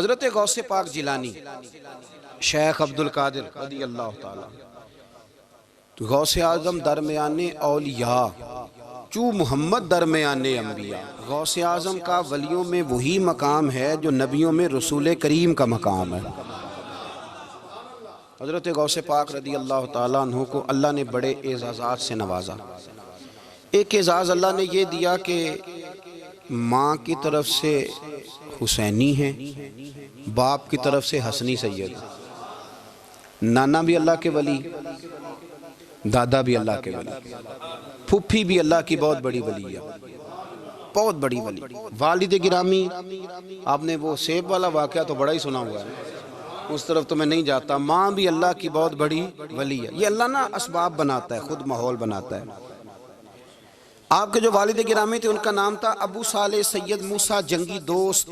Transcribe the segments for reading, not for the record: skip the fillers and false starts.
حضرت غوث پاک جیلانی شیخ عبد القادر رضی اللہ تعالیٰ غوث اعظم درمیان اولیاء چو محمد درمیان انبیاء. غوث اعظم کا ولیوں میں وہی مقام ہے جو نبیوں میں رسول کریم کا مقام ہے. حضرت غوث پاک رضی اللہ تعالیٰ عنہ کو اللہ نے بڑے اعزازات سے نوازا. ایک اعزاز اللہ نے یہ دیا کہ ماں کی طرف سے حسینی ہیں، باپ کی طرف سے حسنی سید. نانا بھی اللہ کے ولی، دادا بھی اللہ کے ولی، پھوپھی بھی اللہ کی بہت بڑی ولی ہے، بہت بڑی ولی. والد گرامی، آپ نے وہ سیب والا واقعہ تو بڑا ہی سنا ہوا ہے، اس طرف تو میں نہیں جاتا. ماں بھی اللہ کی بہت بڑی ولی ہے. یہ اللہ نا اسباب بناتا ہے، خود ماحول بناتا ہے. آپ کے جو والد گرامی تھے ان کا نام تھا ابو صالح سید موسیٰ جنگی دوست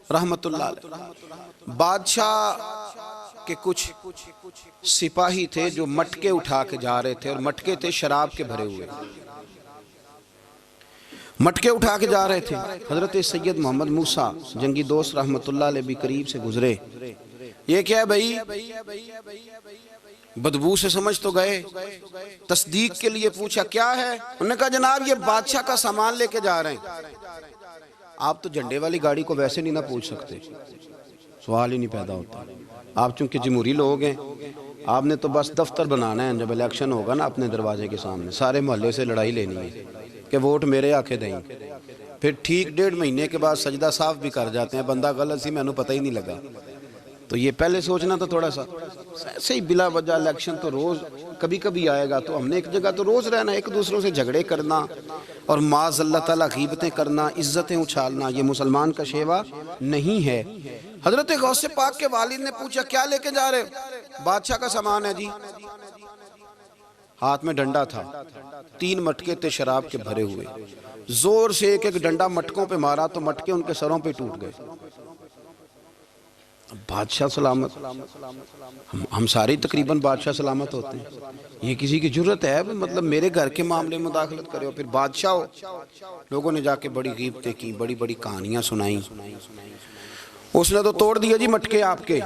رحمت اللہ علیہ. بادشاہ کے کچھ سپاہی تھے جو مٹکے اٹھا کے جا رہے تھے، اور مٹکے تھے شراب کے بھرے ہوئے، مٹکے اٹھا کے جا رہے تھے. حضرت سید محمد موسیٰ جنگی دوست رحمت اللہ علیہ بھی قریب سے گزرے. یہ کیا ہے بھائی؟ بدبو سے سمجھ تو گئے. تصدیق کے لیے پوچھا کیا ہے؟ انہوں نے کہا جناب یہ بادشاہ کا سامان لے کے جا رہے ہیں. آپ تو جھنڈے والی گاڑی کو ویسے نہیں نہ پوچھ سکتے، سوال ہی نہیں پیدا ہوتا. آپ چونکہ جمہوری لوگ ہیں، آپ نے تو بس دفتر بنانا ہے. جب الیکشن ہوگا نا اپنے دروازے کے سامنے سارے محلے سے لڑائی لینی ہے کہ ووٹ میرے آکے دیں. پھر ٹھیک 1.5 مہینے کے بعد سجدہ صاف بھی کر جاتے ہیں، بندہ غلط سی میں نے پتہ ہی نہیں لگا. تو یہ پہلے سوچنا تو تھوڑا سا صحیح. بلا وجہ الیکشن تو روز کبھی کبھی آئے گا، تو ہم نے ایک جگہ تو روز رہنا، ایک دوسروں سے جھگڑے کرنا اور معاذ اللہ تعالیٰ غیبتیں کرنا، عزتیں اچھالنا، یہ مسلمان کا شیوا نہیں ہے. حضرت غوث پاک کے والد نے پوچھا کیا لے کے جا رہے؟ بادشاہ کا سامان ہے جی. ہاتھ میں ڈنڈا تھا، 3 مٹکے تھے شراب کے بھرے ہوئے. زور سے ایک ڈنڈا مٹکوں پہ مارا تو مٹکے ان کے سروں پہ ٹوٹ گئے. بادشاہ سلامت، ہم سارے تقریباً بادشاہ سلامت ہوتے ہیں. یہ کسی کی جرت ہے مطلب میرے گھر کے معاملے میں مداخلت کرے ہو، پھر بادشاہ ہو. لوگوں نے جا کے بڑی غیبتیں کی، بڑی بڑی کہانیاں سنائیں. اس نے تو توڑ دیا جی مٹکے آپ کے،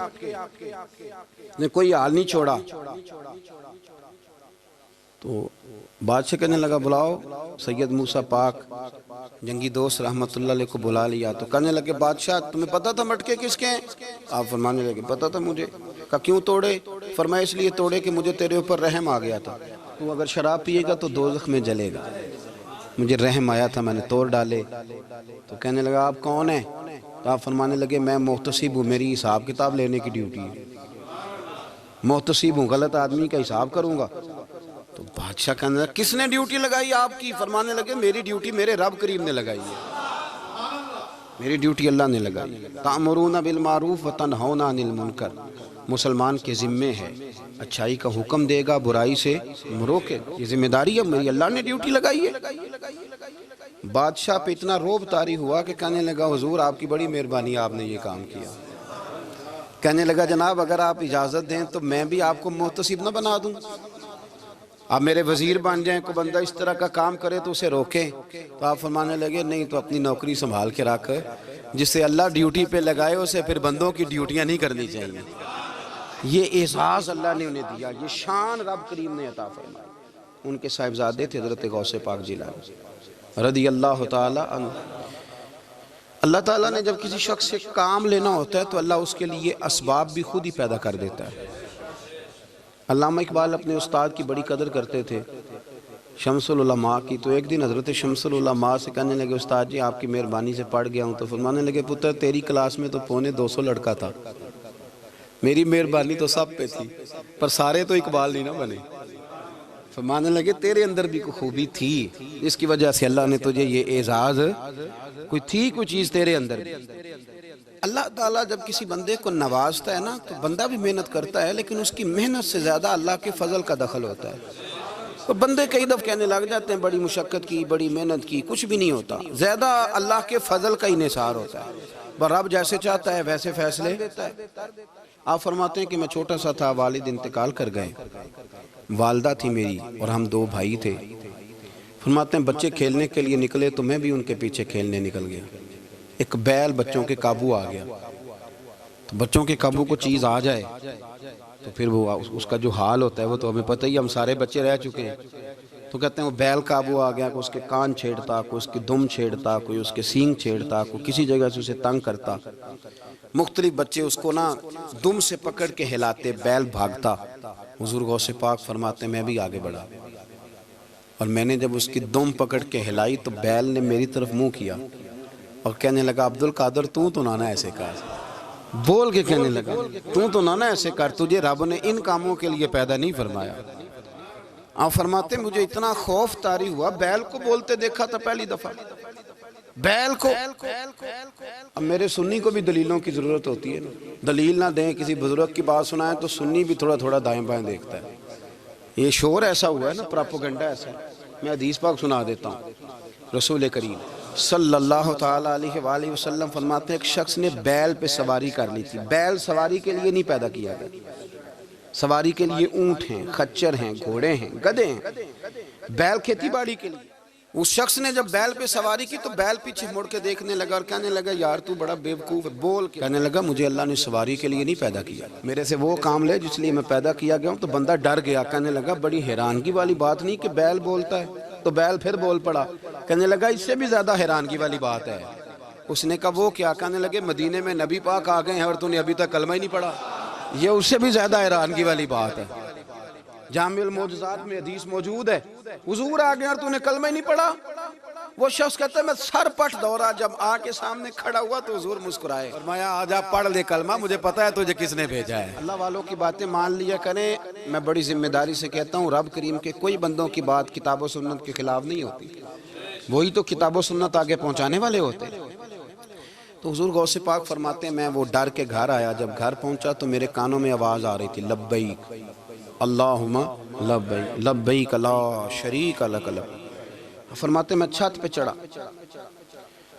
نے کوئی حال نہیں چھوڑا. تو بادشاہ کہنے لگا بلاؤ سید موسیٰ پاک جنگی دوست رحمت اللہ علیہ کو بلا لیا. تو کہنے لگے بادشاہ تمہیں پتا تھا مٹکے کس کے ہیں؟ آپ فرمانے لگے پتا تھا مجھے. کہا کیوں توڑے؟ فرمایا اس لیے توڑے کہ مجھے تیرے اوپر رحم آ گیا تھا، تو اگر شراب پیے گا تو دوزخ میں جلے گا. مجھے رحم آیا تھا، میں نے توڑ ڈالے. تو کہنے لگا آپ کون ہیں؟ تو آپ فرمانے لگے میں محتسب ہوں، میری حساب کتاب لینے کی ڈیوٹی ہے. محتسب ہوں، غلط آدمی کا حساب کروں گا. تو بادشاہ کہنے لگا کس نے ڈیوٹی لگائی آپ کی؟ فرمانے لگے میری ڈیوٹی میرے رب کریم نے لگائی ہے، میری ڈیوٹی اللہ نے لگائی. تأمرون بالمعروف وتنہون عن المنکر، مسلمان کے ذمے ہے اچھائی کا حکم دے گا، برائی سے روکے. یہ ذمہ داری ہے میری، اللہ نے ڈیوٹی لگائی ہے. بادشاہ پہ اتنا روب طاری ہوا کہ کہنے لگا حضور آپ کی بڑی مہربانی، آپ نے یہ کام کیا. کہنے لگا جناب اگر آپ اجازت دیں تو میں بھی آپ کو محتسب نہ بنا دوں، آپ میرے وزیر بن جائیں. کوئی بندہ اس طرح کا کام کرے تو اسے روکیں. تو آپ فرمانے لگے نہیں، تو اپنی نوکری سنبھال کے رکھ، جسے اللہ ڈیوٹی پہ لگائے اسے پھر بندوں کی ڈیوٹیاں نہیں کرنی چاہیے. یہ اعزاز اللہ نے انہیں دیا، یہ شان رب کریم نے عطا فرمائی. ان کے صاحبزادے تھے حضرت غوث پاک جیلانی رضی اللہ تعالی عنہ. اللہ تعالیٰ نے جب کسی شخص سے کام لینا ہوتا ہے تو اللہ اس کے لیے اسباب بھی خود ہی پیدا کر دیتا ہے. علامہ اقبال اپنے استاد کی بڑی قدر کرتے تھے، شمس العلماء کی. تو ایک دن حضرت شمس العلماء سے کہنے لگے استاد جی آپ کی مہربانی سے پڑھ گیا ہوں. تو فرمانے لگے پتر تیری کلاس میں تو 250 لڑکا تھا، میری مہربانی تو سب پہ تھی، پر سارے تو اقبال نہیں نہ بنے. فرمانے لگے تیرے اندر بھی کوئی خوبی تھی، اس کی وجہ سے اللہ نے تجھے یہ اعزاز، کوئی چیز تیرے اندر بھی. اللہ تعالیٰ جب کسی بندے کو نوازتا ہے نا تو بندہ بھی محنت کرتا ہے، لیکن اس کی محنت سے زیادہ اللہ کے فضل کا دخل ہوتا ہے. تو بندے کئی دفعہ کہنے لگ جاتے ہیں بڑی مشقت کی، بڑی محنت کی، کچھ بھی نہیں ہوتا. زیادہ اللہ کے فضل کا انحصار ہوتا ہے، رب جیسے چاہتا ہے ویسے فیصلے دیتا ہے. آپ فرماتے ہیں کہ میں چھوٹا سا تھا، والد انتقال کر گئے، والدہ تھی میری اور ہم 2 بھائی تھے. فرماتے ہیں بچے کھیلنے کے لیے نکلے تو میں بھی ان کے پیچھے کھیلنے نکل گیا. ایک بیل بچوں کے قابو آ گیا، تو بچوں کے قابو کو چیز آ جائے تو پھر وہ اس کا جو حال ہوتا ہے وہ تو ہمیں پتہ ہی، ہم سارے بچے رہ چکے ہیں۔ تو کہتے ہیں وہ بیل قابو آ گیا، کوئی اس کے کان چھیڑتا، کوئی اس کی دم چھیڑتا، کوئی اس کے سینگ چھیڑتا، کوئی کسی جگہ سے اسے تنگ کرتا، مختلف بچے اس کو نا دم سے پکڑ کے ہلاتے، بیل بھاگتا۔ حضور غوث پاک فرماتے ہیں میں بھی آگے بڑھا، اور میں نے جب اس کی دم پکڑ کے ہلائی تو بیل نے میری طرف منہ کیا اور کہنے لگا عبد القادر تو نہ ایسے کر، بول کے کہنے لگا تو نہ ایسے کر، تجھے رب نے ان کاموں کے لیے پیدا نہیں فرمایا۔ آپ فرماتے مجھے اتنا خوف طاری ہوا، بیل کو بولتے دیکھا تھا پہلی دفعہ، بیل کو۔ اب میرے سنی کو بھی دلیلوں کی ضرورت ہوتی ہے نا، دلیل نہ دیں، کسی بزرگ کی بات سنائیں تو سنی بھی تھوڑا تھوڑا دائیں بائیں دیکھتا ہے۔ یہ شور ایسا ہوا ہے نا، پراپوگنڈا ایسا ہے۔ میں حدیث پاک سنا دیتا ہوں۔ رسول کریم صلی اللہ تعالیٰ علیہ وآلہ وسلم فرماتے ہیں ایک شخص نے بیل پہ سواری کر لی تھی۔ بیل سواری کے لیے نہیں پیدا کیا گیا، سواری کے لیے اونٹ ہیں، خچر ہیں، گھوڑے ہیں، گدھے ہیں، بیل کھیتی باڑی کے لیے۔ اس شخص نے جب بیل پہ سواری کی تو بیل پیچھے مڑ کے دیکھنے لگا اور کہنے لگا یار تو بڑا بیوقوف ہے، بول کے کہنے لگا مجھے اللہ نے سواری کے لیے نہیں پیدا کیا، میرے سے وہ کام لے جس لیے میں پیدا کیا گیا ہوں۔ تو بندہ ڈر گیا، کہنے لگا بڑی حیرانگی والی بات نہیں کہ بیل بولتا ہے، تو بیل پھر بول پڑا۔ کہنے لگا اس سے بھی زیادہ حیرانگی والی بات ہے۔ اس نے کہا وہ کیا؟ کہنے لگے مدینے میں نبی پاک آ گئے ہیں اور تو نے ابھی تک کلمہ ہی نہیں پڑھا، یہ اس سے بھی زیادہ حیرانگی والی بات ہے۔ جامع المعجزات میں حدیث موجود ہے، حضور آ گئے اور تو نے کلمہ ہی نہیں پڑھا۔ وہ شخص کہتا ہے میں سر پٹ دورا، جب آ کے سامنے کھڑا ہوا تو حضور مسکرائے، فرمایا آجا پڑھ لے کلمہ، مجھے پتا ہے تجھے کس نے بھیجا ہے۔ اللہ والوں کی باتیں مان لیا کریں، میں بڑی ذمہ داری سے کہتا ہوں رب کریم کے کوئی بندوں کی بات کتاب و سنت کے خلاف نہیں ہوتی، وہی تو کتاب و سنت آگے پہنچانے والے ہوتے۔ تو حضور غوث پاک فرماتے ہیں میں وہ ڈر کے گھر آیا، جب گھر پہنچا تو میرے کانوں میں آواز آ رہی تھی لبیک اللہم لبیک لبیک لا شریک لک لبیک۔ فرماتے میں چھت پہ چڑھا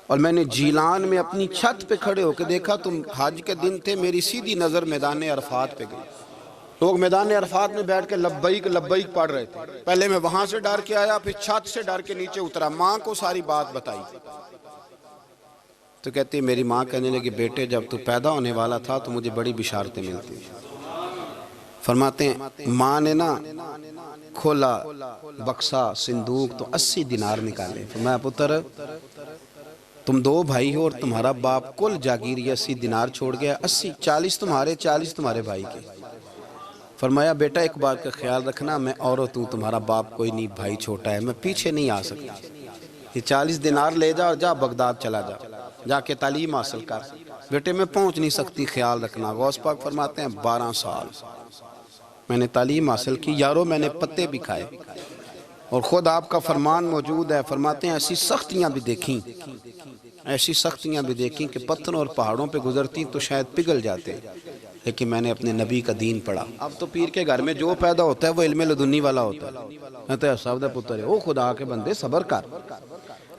اور میں نے جیلان میں اپنی چھت پہ کھڑے ہو کے دیکھا تو حج کے دن تھے، میری سیدھی نظر میدان عرفات پہ گئی، لوگ میدان عرفات میں بیٹھ کے لبیک لبیک پڑھ رہے تھے۔ پہلے میں وہاں سے ڈر کے آیا، پھر چھت سے ڈر کے نیچے اترا، ماں کو ساری بات بتائی تو کہتی میری ماں کہنے لگی بیٹے جب تو پیدا ہونے والا تھا تو مجھے بڑی بشارتیں ملتی۔ فرماتے ہیں ماں نے نا کھولا بکسا صندوق تو 80 دینار نکالے، فرمایا پتر تم 2 بھائی ہو اور تمہارا باپ کل جاگیر 80 دینار چھوڑ گیا، 80 40 تمہارے 40 تمہارے بھائی کے۔ فرمایا بیٹا ایک بات کا خیال رکھنا، میں عورت ہوں، تمہارا باپ کوئی نہیں، بھائی چھوٹا ہے، میں پیچھے نہیں آ سکتا، یہ 40 دینار لے جا اور جا بغداد چلا جا، جا کے تعلیم حاصل کر، بیٹے میں پہنچ نہیں سکتی، خیال رکھنا۔ غوث پاک فرماتے ہیں 12 سال میں نے تعلیم حاصل کی یارو، میں نے پتے بھی کھائے، اور خود آپ کا فرمان موجود ہے، فرماتے ہیں ایسی سختیاں بھی دیکھیں، ایسی سختیاں بھی دیکھیں کہ پتھروں اور پہاڑوں پہ گزرتی تو شاید پگھل جاتے، لیکن میں نے اپنے نبی کا دین پڑھا۔ اب تو پیر کے گھر میں جو پیدا ہوتا ہے وہ علم لدنی والا ہوتا ہے، کہتے ہیں صاحب دا پتر ہے، او خدا کے بندے صبر کر۔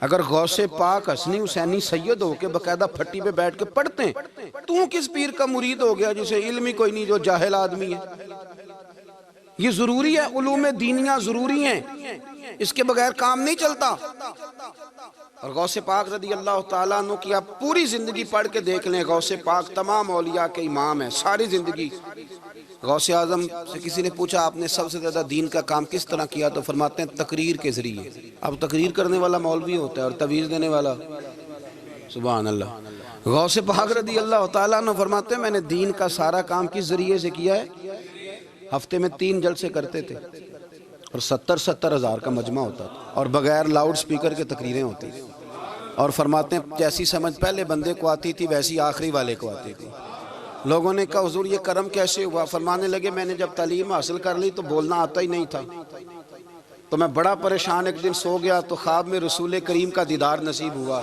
اگر غوث پاک حسنی حسینی سید ہو کے باقاعدہ پھٹی پہ بیٹھ کے پڑھتے ہیں، تو کس پیر کا مرید ہو گیا جسے علم ہی کوئی نہیں، جو جاہل آدمی ہے؟ یہ ضروری ہے، علوم دینیاں ضروری ہیں، اس کے بغیر کام نہیں چلتا۔ اور غوث پاک رضی اللہ تعالیٰ عنہ کی آپ پوری زندگی پڑھ کے دیکھ لیں، غوث پاک تمام اولیاء کے امام ہیں، ساری زندگی۔ غوث اعظم سے کسی نے پوچھا آپ نے سب سے زیادہ دین کا کام کس طرح کیا، تو فرماتے ہیں تقریر کے ذریعے۔ اب تقریر کرنے والا مولوی ہوتا ہے اور تویز دینے والا، سبحان اللہ۔ غوث پاک رضی اللہ تعالیٰ عنہ فرماتے ہیں میں نے دین کا سارا کام کس ذریعے سے کیا ہے، ہفتے میں 3 جلسے کرتے تھے اور 70 ہزار کا مجمع ہوتا تھا، اور بغیر لاؤڈ سپیکر کے تقریریں ہوتی، اور فرماتے ہیں جیسی سمجھ پہلے بندے کو آتی تھی ویسی آخری والے کو آتی تھی۔ لوگوں نے کہا حضور یہ کرم کیسے ہوا؟ فرمانے لگے میں نے جب تعلیم حاصل کر لی تو بولنا آتا ہی نہیں تھا، تو میں بڑا پریشان، ایک دن سو گیا تو خواب میں رسول کریم کا دیدار نصیب ہوا۔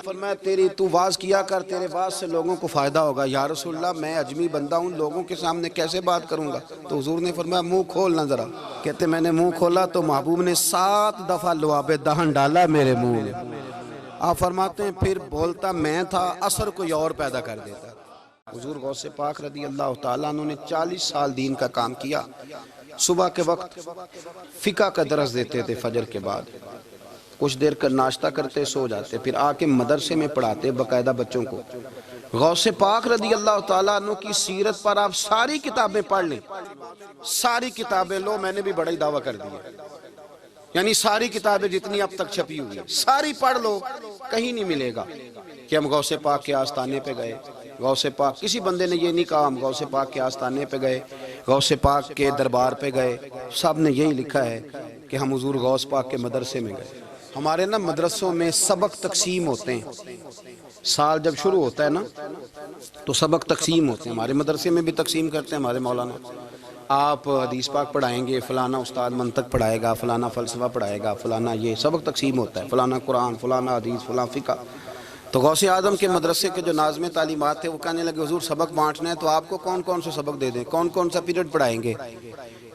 فرمایا تیری تو واز کیا کر، تیرے واز سے لوگوں کو فائدہ ہوگا۔ یا رسول اللہ میں اجمی بندہ ہوں، لوگوں کے سامنے کیسے بات کروں گا؟ تو حضور نے فرمایا منہ کھولنا ذرا۔ کہتے میں نے منہ کھولا تو محبوب نے 7 دفعہ لعاب دہن ڈالا میرے منہ میں۔ آپ فرماتے ہیں پھر بولتا میں تھا، اثر کوئی اور پیدا کر دیتا۔ حضور غوث پاک رضی اللہ تعالیٰ عنہ نے 40 سال دین کا کام کیا۔ صبح کے وقت فقہ کا درس دیتے تھے فجر کے بعد، کچھ دیر کا ناشتہ کرتے سو جاتے، پھر آ کے مدرسے میں پڑھاتے باقاعدہ بچوں کو۔ غوث پاک رضی اللہ تعالیٰ عنہ کی سیرت پر آپ ساری کتابیں پڑھ لیں، ساری کتابیں لو، میں نے بھی بڑا ہی دعویٰ کر دیا، یعنی ساری کتابیں جتنی اب تک چھپی ہوئی ہیں ساری پڑھ لو، کہیں نہیں ملے گا کہ ہم غوث پاک کے آستانے پہ گئے۔ غوث پاک کسی بندے نے یہ نہیں کہا ہم غوث پاک کے آستانے پہ گئے، غوث پاک کے دربار پہ گئے، سب نے یہی لکھا ہے کہ ہم حضور غوث پاک کے مدرسے میں گئے۔ ہمارے نا مدرسوں میں سبق تقسیم ہوتے ہیں، سال جب شروع ہوتا ہے نا تو سبق تقسیم ہوتے ہیں، ہمارے مدرسے میں بھی تقسیم کرتے ہیں ہمارے مولانا۔ آپ حدیث پاک پڑھائیں گے، فلانا استاد منطق پڑھائے گا، فلانا فلسفہ پڑھائے گا، فلانا یہ سبق تقسیم ہوتا ہے، فلانا قرآن، فلانا حدیث، فلاں فقہ۔ تو غوث اعظم کے مدرسے کے جو ناظم تعلیمات تھے وہ کہنے لگے حضور سبق بانٹنا ہے تو آپ کو کون کون سے سبق دے دیں، کون کون سا پیریڈ پڑھائیں گے؟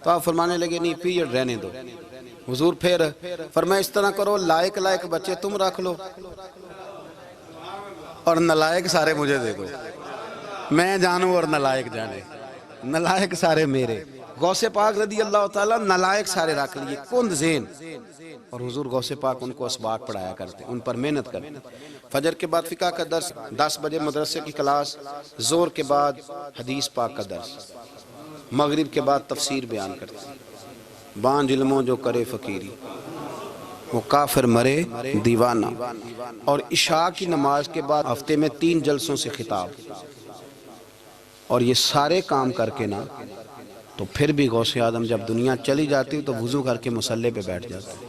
تو آپ فرمانے لگے نہیں پیریڈ رہنے دو۔ حضور پھر فرمایا اس طرح کرو، لائق لائق بچے تم رکھ لو اور نالائق سارے مجھے دے دو، میں جانوں اور نالائق جانے، نالائق سارے میرے۔ غوث پاک رضی اللہ تعالیٰ نالائق سارے رکھ لیے، کند ذہن، اور حضور غوث پاک ان کو اسباق پڑھایا کرتے، ان پر محنت کرتے۔ فجر کے بعد فقہ کا درس، 10 بجے مدرسے کی کلاس، زور کے بعد حدیث پاک کا درس، مغرب کے بعد تفسیر بیان کرتے۔ بانج علموں جو کرے فقیری وہ کافر مرے دیوانہ، اور عشاء کی نماز کے بعد ہفتے میں 3 جلسوں سے خطاب، اور یہ سارے کام کر کے نا تو پھر بھی غوث اعظم جب دنیا چلی جاتی تو وضو کر کے مصلی پہ بیٹھ جاتے،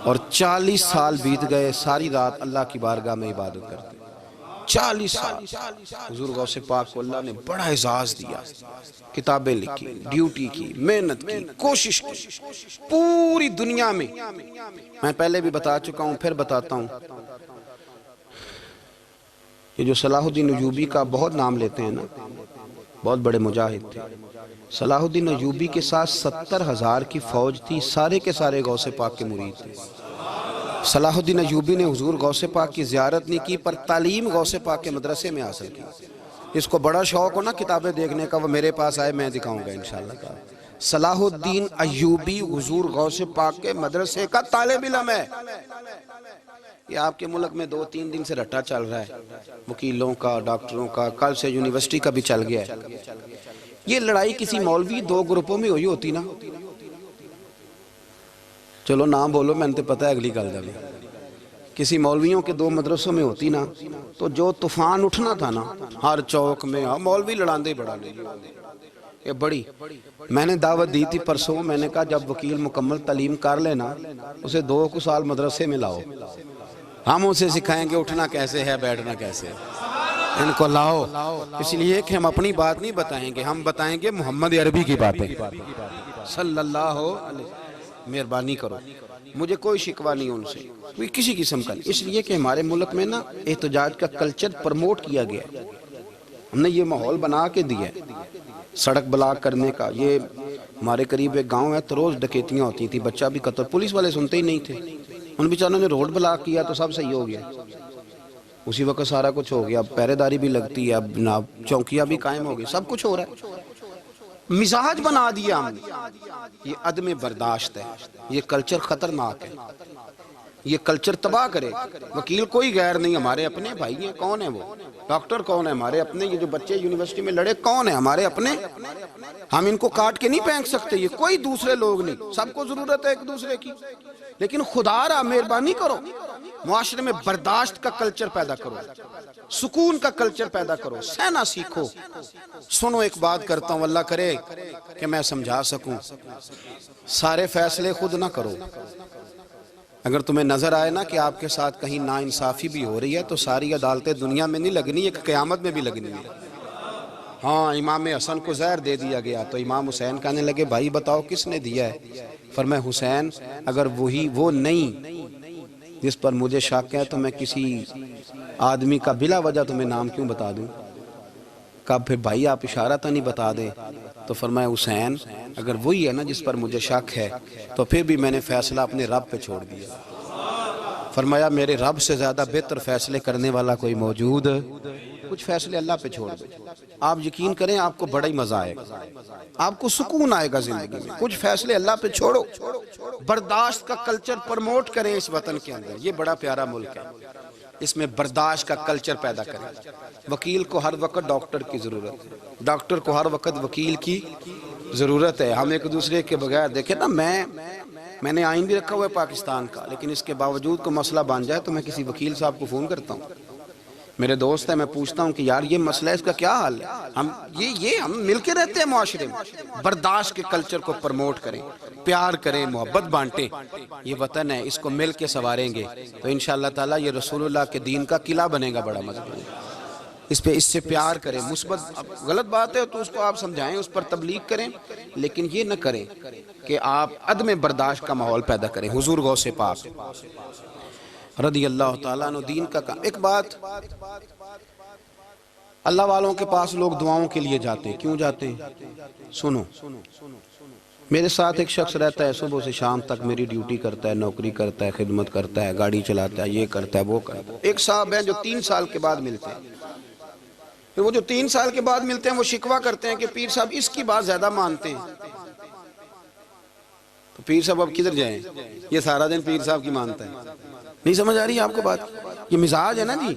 اور 40 سال بیت گئے، ساری رات اللہ کی بارگاہ میں عبادت کرتے، 40 سال۔ حضور غوث پاک کو اللہ نے بڑا اعزاز دیا، کتابیں لکھی، ڈیوٹی کی، محنت کی، کوشش کی پوری دنیا میں۔ میں پہلے بھی بتا چکا ہوں، پھر بتاتا ہوں، یہ جو صلاح الدین ایوبی کا بہت نام لیتے ہیں نا، بہت بڑے مجاہد تھے۔ صلاح الدین ایوبی کے ساتھ 70,000 کی فوج تھی، سارے کے سارے غوث پاک کے مرید تھے۔ صلاح الدین ایوبی نے حضور غوث پاک کی زیارت نہیں کی، پر تعلیم غوث پاک کے مدرسے میں حاصل کی۔ اس کو بڑا شوق ہو نا کتابیں دیکھنے کا، وہ میرے پاس آئے، میں دکھاؤں گا انشاءاللہ۔ صلاح الدین ایوبی حضور غوث پاک کے مدرسے کا طالب علم ہے۔ یہ آپ کے ملک میں 2-3 دن سے رٹا چل رہا ہے، وکیلوں کا، ڈاکٹروں کا، کل سے یونیورسٹی کا بھی چل گیا ہے۔ یہ لڑائی کسی مولوی 2 گروپوں میں ہوئی ہوتی نا، چلو نام بولو، میں نے پتہ ہے اگلی گل دا بھی، کسی مولویوں کے 2 مدرسوں میں ہوتی نا تو جو طوفان اٹھنا تھا نا ہر چوک میں، مولوی لڑاندے بڑا لے یہ بڑی۔ میں نے دعوت دی تھی پرسوں، میں نے کہا جب وکیل مکمل تعلیم کر لینا اسے 2 سال مدرسے میں لاؤ، ہم اسے سکھائیں گے اٹھنا کیسے ہے، بیٹھنا کیسے ہے، ان کو لاؤ۔ اس لیے کہ ہم اپنی بات نہیں بتائیں گے، ہم بتائیں گے محمد عربی کی باتیں صلی اللہ علیہ۔ مہربانی کرو، مجھے کوئی شکوہ نہیں ان سے، کوئی کسی قسم کا نہیں، اس لیے کہ ہمارے ملک میں نا احتجاج کا کلچر پرموٹ کیا گیا ہے، ہم نے یہ ماحول بنا کے دیا ہے سڑک بلاک کرنے کا۔ یہ ہمارے قریب ایک گاؤں ہے تو روز ڈکیتیاں ہوتی تھی، بچہ بھی قتل، پولیس والے سنتے ہی نہیں تھے، ان بیچاروں نے روڈ بلاک کیا تو سب صحیح ہو گیا، اسی وقت سارا کچھ ہو گیا، اب پہرے داری بھی لگتی ہے، اب جناب چوکیاں بھی قائم ہو گئی، سب کچھ ہو رہا ہے۔ مزاج بنا دیا ہم نے، یہ عدم برداشت ہے، یہ کلچر خطرناک ہے، یہ کلچر تباہ کرے۔ وکیل کوئی غیر نہیں، ہمارے اپنے بھائی ہیں، کون ہیں وہ؟ ڈاکٹر کون ہے؟ ہمارے اپنے۔ یہ جو بچے یونیورسٹی میں لڑے کون ہیں؟ ہمارے اپنے۔ ہم ان کو کاٹ کے نہیں پھینک سکتے، یہ کوئی دوسرے لوگ نہیں، سب کو ضرورت ہے ایک دوسرے کی، لیکن خدا را مہربانی کرو، معاشرے میں برداشت کا کلچر پیدا کرو، سکون کا کلچر پیدا کرو، سہنا سیکھو۔ سنو ایک بات کرتا ہوں، اللہ کرے کہ میں سمجھا سکوں، سارے فیصلے خود نہ کرو۔ اگر تمہیں نظر آئے نا کہ آپ کے ساتھ کہیں ناانصافی بھی ہو رہی ہے تو ساری عدالتیں دنیا میں نہیں لگنی، ایک قیامت میں بھی لگنی ہے۔ ہاں امام حسن کو زہر دے دیا گیا تو امام حسین کہنے لگے بھائی بتاؤ کس نے دیا ہے؟ فرمایا حسین اگر وہ نہیں جس پر مجھے شک ہے تو میں کسی آدمی کا بلا وجہ تمہیں نام کیوں بتا دوں؟ کہا پھر بھائی آپ اشارہ تو نہیں بتا دیں؟ تو فرمایا حسین اگر وہی ہے نا جس پر مجھے شک ہے تو پھر بھی میں نے فیصلہ اپنے رب پہ چھوڑ دیا۔ فرمایا میرے رب سے زیادہ بہتر فیصلے کرنے والا کوئی موجود، کچھ فیصلے اللہ پہ چھوڑ دو۔ آپ یقین کریں آپ کو بڑا ہی مزہ آئے گا، آپ کو سکون آئے گا زندگی میں۔ کچھ فیصلے اللہ پہ چھوڑو، برداشت کا کلچر پرموٹ کریں اس وطن کے اندر۔ یہ بڑا پیارا ملک ہے، اس میں برداشت کا کلچر پیدا کریں۔ وکیل کو ہر وقت ڈاکٹر کی ضرورت ہے، ڈاکٹر کو ہر وقت وکیل کی ضرورت ہے۔ ہم ایک دوسرے کے بغیر دیکھیں نا، میں نے آئین بھی رکھا ہوا ہے پاکستان کا، لیکن اس کے باوجود کوئی مسئلہ بن جائے تو میں کسی وکیل صاحب کو فون کرتا ہوں، میرے دوست ہے، میں پوچھتا ہوں کہ یار یہ مسئلہ ہے، اس کا کیا حل ہے؟ ہم مل کے رہتے ہیں معاشرے میں۔ برداشت کے کلچر کو پرموٹ کریں، پیار کریں، محبت بانٹیں۔ یہ وطن ہے، اس کو مل کے سنواریں گے تو انشاءاللہ تعالیٰ یہ رسول اللہ کے دین کا قلعہ بنے گا بڑا مضبوط۔ اس سے پیار کریں، مثبت غلط بات ہے تو اس کو آپ سمجھائیں، اس پر تبلیغ کریں، لیکن یہ نہ کریں کہ آپ عدم برداشت کا ماحول پیدا کریں۔ حضور غوث پاک رضی اللہ تعالیٰ عنہ دین کا کام۔ ایک بات، اللہ والوں کے پاس لوگ دعاؤں کے لیے جاتے ہیں، کیوں جاتے ہیں؟ سنو، میرے ساتھ ایک شخص رہتا ہے، صبح سے شام تک میری ڈیوٹی کرتا ہے، نوکری کرتا ہے، خدمت کرتا ہے، گاڑی چلاتا ہے، یہ کرتا ہے وہ کرتا ہے۔ ایک صاحب ہیں جو 3 سال کے بعد ملتے ہیں، پھر وہ جو 3 سال کے بعد ملتے ہیں وہ شکوہ کرتے ہیں کہ پیر صاحب اس کی بات زیادہ مانتے ہیں۔ تو پیر صاحب اب کدھر جائیں؟ یہ سارا دن پیر صاحب کی مانتا ہے۔ نہیں سمجھ آ رہی ہے آپ کو بات؟ یہ مزاج ہے نا جی۔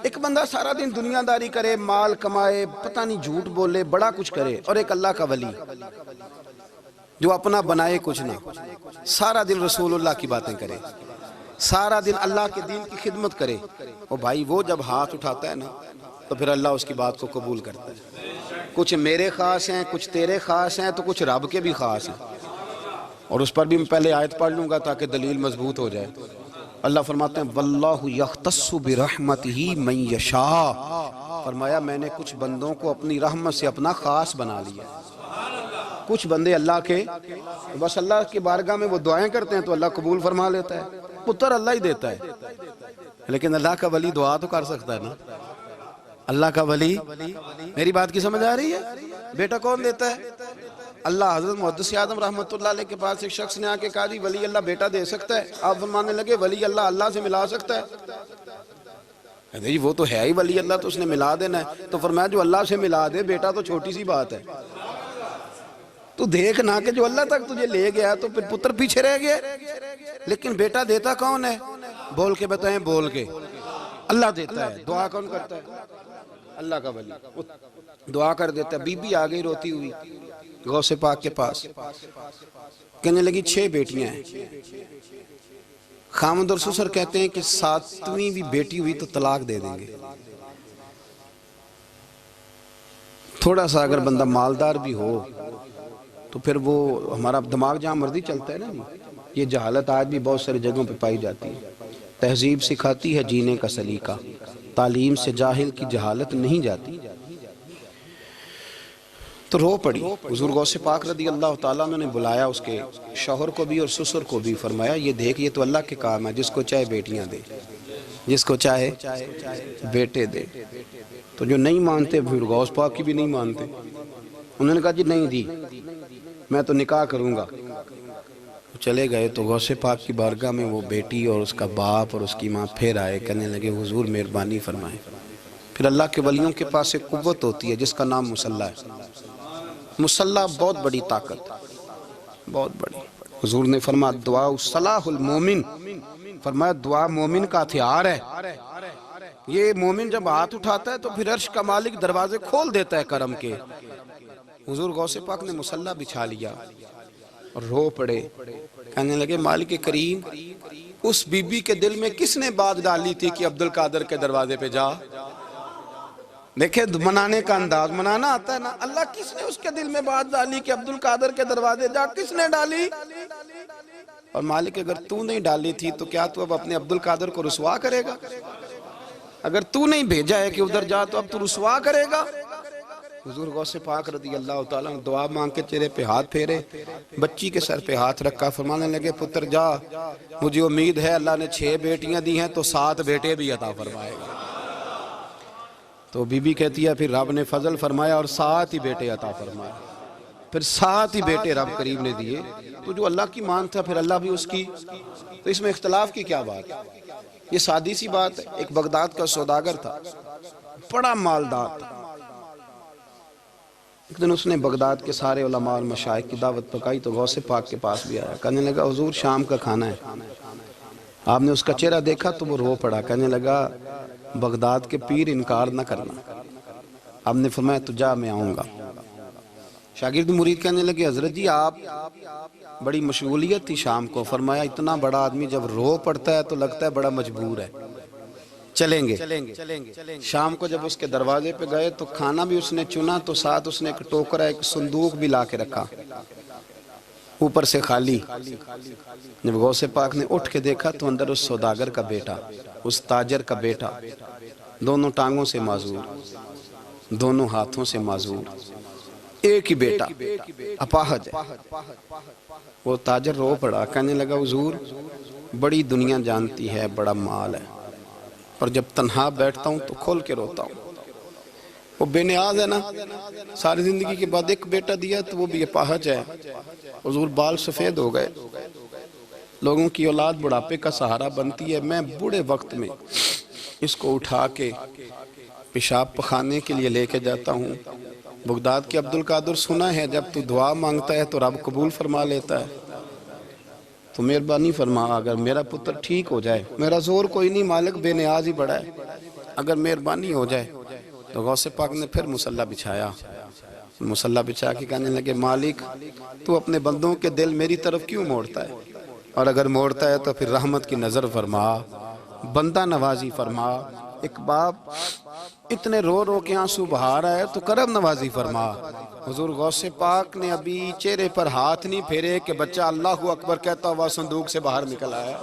ایک بندہ سارا دن دنیا داری کرے، مال کمائے، پتہ نہیں جھوٹ بولے، بڑا کچھ کرے، اور ایک اللہ کا ولی جو اپنا بنائے کچھ نہ، سارا دن رسول اللہ کی باتیں کرے، سارا دن اللہ کے دین کی خدمت کرے۔ اور بھائی وہ جب ہاتھ اٹھاتا ہے نا تو پھر اللہ اس کی بات کو قبول کرتا ہے۔ کچھ میرے خاص ہیں، کچھ تیرے خاص ہیں، تو کچھ رب کے بھی خاص ہیں، اور اس پر بھی میں پہلے آیت پڑھ لوں گا تاکہ دلیل مضبوط ہو جائے۔ اللہ فرماتے ہیں واللہ یختص برحمتہ من یشاء، فرمایا میں نے کچھ بندوں کو اپنی رحمت سے اپنا خاص بنا لیا۔ کچھ بندے اللہ کے بس اللہ کی بارگاہ میں وہ دعائیں کرتے ہیں تو اللہ قبول فرما لیتا ہے، پتر اللہ ہی دیتا ہے، لیکن اللہ کا ولی دعا تو کر سکتا ہے نا۔ اللہ کا ولی، میری بات کی سمجھ آ رہی ہے؟ بیٹا کون دیتا ہے؟ اللہ۔ حضرت محدث اعظم رحمۃ اللہ علیہ کے پاس ایک شخص نے آ کے کہا جی ولی اللہ بیٹا دے سکتا ہے؟ آپ فرمانے لگے ولی اللہ اللہ سے ملا سکتا ہے؟ کہتے جی وہ تو ہے ہی ولی اللہ، تو اس نے ملا دینا ہے۔ تو فرمایا جو اللہ سے ملا دے بیٹا تو چھوٹی سی بات ہے، تو دیکھ نہ کہ جو اللہ تک تجھے لے گیا تو پھر پتر پیچھے رہ گیا، لیکن بیٹا دیتا کون ہے؟ بول کے بتائیں، بول کے۔ اللہ دیتا ہے۔ دعا کون کرتا ہے؟ اللہ کا ولی دعا کر دیتا ہے۔ بی بی آ گئی روتی ہوئی غوث پاک کے پاس، کہنے لگی 6 بیٹیاں ہیں۔ خامد اور سسر کہتے ہیں کہ 7ویں بھی بیٹی ہوئی تو طلاق دے دیں گے۔ تھوڑا سا اگر بندہ مالدار بھی ہو تو پھر وہ ہمارا دماغ جہاں مرضی چلتا ہے نا۔ یہ جہالت آج بھی بہت ساری جگہوں پہ پائی جاتی ہے۔ تہذیب سکھاتی ہے جینے کا سلیقہ، تعلیم سے جاہل کی جہالت نہیں جاتی۔ تو رو پڑی۔ حضور غوث پاک رضی اللہ تعالیٰ عنہ نے بلایا اس کے شوہر کو بھی اور سسر کو بھی، فرمایا یہ دیکھ یہ تو اللہ کے کام ہے، جس کو چاہے بیٹیاں دے، جس کو چاہے بیٹے دے۔ تو جو نہیں مانتے پھر غوث پاک کی بھی نہیں مانتے، انہوں نے کہا جی نہیں دی، میں تو نکاح کروں گا۔ چلے گئے تو غوث پاک کی بارگاہ میں وہ بیٹی اور اس کا باپ اور اس کی ماں پھر آئے، کہنے لگے حضور مہربانی فرمائیں۔ پھر اللہ کے ولیوں کے پاس ایک قوت ہوتی ہے جس کا نام مصلی ہے۔ مصلی بہت بڑی طاقت، بہت بڑی۔ حضور نے فرمایا دعا صلاح المومن، فرمایا دعا مومن کا ہتھیار ہے۔ یہ مومن جب ہاتھ اٹھاتا ہے تو پھر عرش کا مالک دروازے کھول دیتا ہے کرم کے۔ حضور غوث پاک نے مصلی بچھا لیا اور رو پڑے، کہنے لگے مالک کریم اس بی بی کے دل میں کس نے بات ڈالی تھی کہ عبد القادر کے دروازے پہ جا؟ دیکھیں منانے کا انداز، منانا آتا ہے نا۔ اللہ کس نے اس کے دل میں بات ڈالی کہ عبد القادر کے دروازے جا؟ کس نے ڈالی؟ اور مالک اگر تو نہیں ڈالی تھی تو کیا تو اب اپنے عبد القادر کو رسوا کرے گا؟ اگر تو نہیں بھیجا ہے کہ ادھر جا تو اب تو رسوا کرے گا؟ حضور غوث پاک رضی اللہ تعالیٰ نے دعا مانگ کے چہرے پہ ہاتھ پھیرے، بچی کے سر پہ ہاتھ رکھا، فرمانے لگے پتر جا، مجھے امید ہے اللہ نے 6 بیٹیاں دی ہیں تو 7 بیٹے بھی عطا فرمائے گا۔ تو بی بی کہتی ہے پھر رب نے فضل فرمایا اور 7 ہی بیٹے عطا فرمائے، پھر 7 ہی بیٹے رب کریم نے دیے۔ تو جو اللہ کی مان تھا پھر اللہ بھی اس کی، تو اس میں اختلاف کی کیا بات ہے؟ یہ سادی سی بات ہے۔ ایک بغداد کا سوداگر تھا، بڑا مالدار تھا، ایک دن اس نے بغداد کے سارے علماء اور مشائخ کی دعوت پکائی تو غوث پاک کے پاس بھی آیا، کہنے لگا حضور شام کا کھانا ہے۔ آپ نے اس کا چہرہ دیکھا تو وہ رو پڑا، کہنے لگا بغداد کے پیر انکار نہ کرنا۔ آپ نے فرمایا تو جا میں آؤں گا۔ شاگرد مرید کہنے لگے حضرت جی آپ بڑی مشغولیت تھی شام کو، فرمایا اتنا بڑا آدمی جب رو پڑتا ہے تو لگتا ہے بڑا مجبور ہے، چلیں گے۔ شام کو جب اس کے دروازے پہ گئے تو کھانا بھی اس نے چنا تو ساتھ اس نے ایک ٹوکرا ایک صندوق بھی لا کے رکھا، اوپر سے خالی۔ جب غوث پاک نے اٹھ کے دیکھا تو اندر اس سوداگر کا بیٹا، اس تاجر کا بیٹا، دونوں ٹانگوں سے معذور، دونوں ہاتھوں سے معذور، ایک ہی بیٹا اپاہج ہے۔ وہ تاجر رو پڑا، کہنے لگا حضور بڑی دنیا جانتی ہے، بڑا مال ہے، اور جب تنہا بیٹھتا ہوں تو کھول کے روتا ہوں۔ وہ بے نیاز ہے نا، ساری زندگی کے بعد ایک بیٹا دیا تو وہ بھی اپاہج ہے۔ حضور بال سفید ہو گئے، لوگوں کی اولاد بڑھاپے کا سہارا بنتی ہے، میں بوڑھے وقت میں اس کو اٹھا کے پیشاب پخانے کے لیے لے کے جاتا ہوں۔ بغداد کے عبدالقادر سنا ہے جب تو دعا مانگتا ہے تو رب قبول فرما لیتا ہے، تو مہربانی فرما اگر میرا پتر ٹھیک ہو جائے، میرا زور کوئی نہیں مالک، بے نیاز ہی بڑا ہے، اگر مہربانی ہو جائے۔ تو غوث پاک نے پھر مصلی بچھایا، مصلی بچھا کے کہنے لگے مالک تو اپنے بندوں کے دل میری طرف کیوں موڑتا ہے، اور اگر موڑتا ہے تو پھر رحمت کی نظر فرما، بندہ نوازی فرما۔ ایک باپ اتنے رو رو کے آنسو بہا رہا ہے تو کرم نوازی فرما۔ حضور غوث پاک نے ابھی چہرے پر ہاتھ نہیں پھیرے کہ بچہ اللہ اکبر کہتا ہوا صندوق سے باہر نکل آیا۔